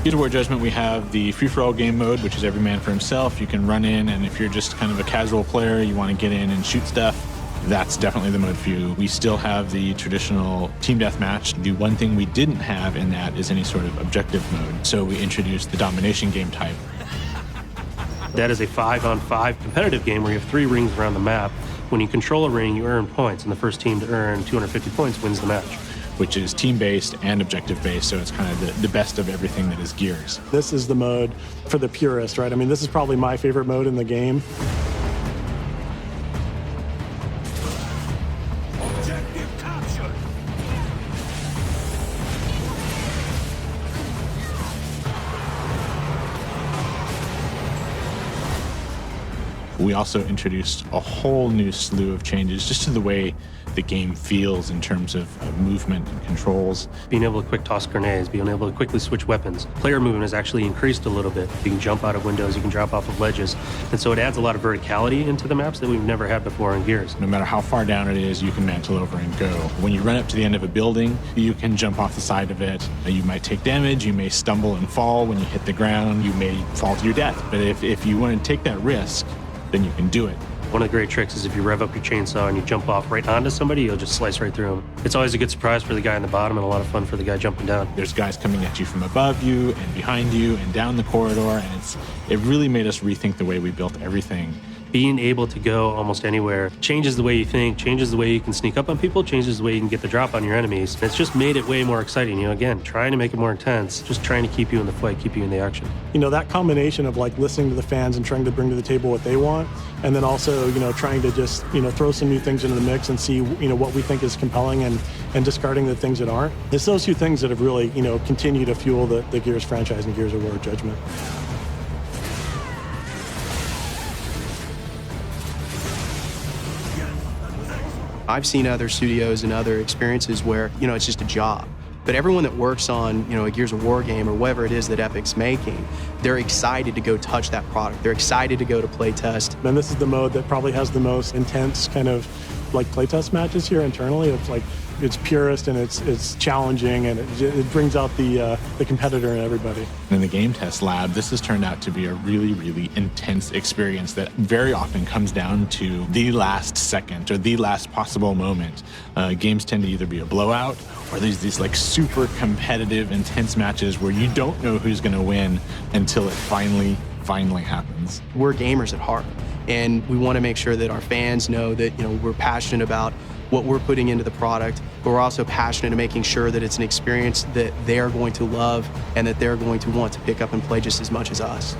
With Gears of War Judgment, we have the free-for-all game mode, which is every man for himself. You can run in, and if you're just kind of a casual player, you want to get in and shoot stuff, that's definitely the mode for you. We still have the traditional team deathmatch. The one thing we didn't have in that is any sort of objective mode, so we introduced the Domination game type. That is a 5-on-5 competitive game where you have 3 rings around the map. When you control a ring, you earn points, and the first team to earn 250 points wins the match. Which is team-based and objective-based, so it's kind of the best of everything that is Gears. This is the mode for the purist, right? I mean, this is probably my favorite mode in the game. Objective captured. We also introduced a whole new slew of changes just to the way the game feels in terms of movement and controls. Being able to quick toss grenades, being able to quickly switch weapons. Player movement has actually increased a little bit. You can jump out of windows, you can drop off of ledges. And so it adds a lot of verticality into the maps that we've never had before in Gears. No matter how far down it is, you can mantle over and go. When you run up to the end of a building, you can jump off the side of it. You might take damage, you may stumble and fall when you hit the ground, you may fall to your death. But if you want to take that risk, then you can do it. One of the great tricks is if you rev up your chainsaw and you jump off right onto somebody, you'll just slice right through them. It's always a good surprise for the guy on the bottom and a lot of fun for the guy jumping down. There's guys coming at you from above you and behind you and down the corridor, and it really made us rethink the way we built everything. Being able to go almost anywhere changes the way you think, changes the way you can sneak up on people, changes the way you can get the drop on your enemies. It's just made it way more exciting. You know, again, trying to make it more intense, just trying to keep you in the fight, keep you in the action. You know, that combination of like listening to the fans and trying to bring to the table what they want, and then also, you know, trying to just, you know, throw some new things into the mix and see, you know, what we think is compelling and discarding the things that aren't. It's those two things that have really, you know, continued to fuel the Gears franchise and Gears of War Judgment. I've seen other studios and other experiences where, you know, it's just a job. But everyone that works on, you know, a Gears of War game or whatever it is that Epic's making, they're excited to go touch that product. They're excited to go to playtest. And this is the mode that probably has the most intense kind of like playtest matches here internally. It's like, it's purist and it's challenging, and it brings out the competitor in everybody. In the game test lab, this has turned out to be a really, really intense experience that very often comes down to the last second or the last possible moment. Games tend to either be a blowout or there's these like super competitive, intense matches where you don't know who's going to win until it finally happens. We're gamers at heart, and we want to make sure that our fans know that, you know, we're passionate about what we're putting into the product, but we're also passionate in making sure that it's an experience that they're going to love and that they're going to want to pick up and play just as much as us.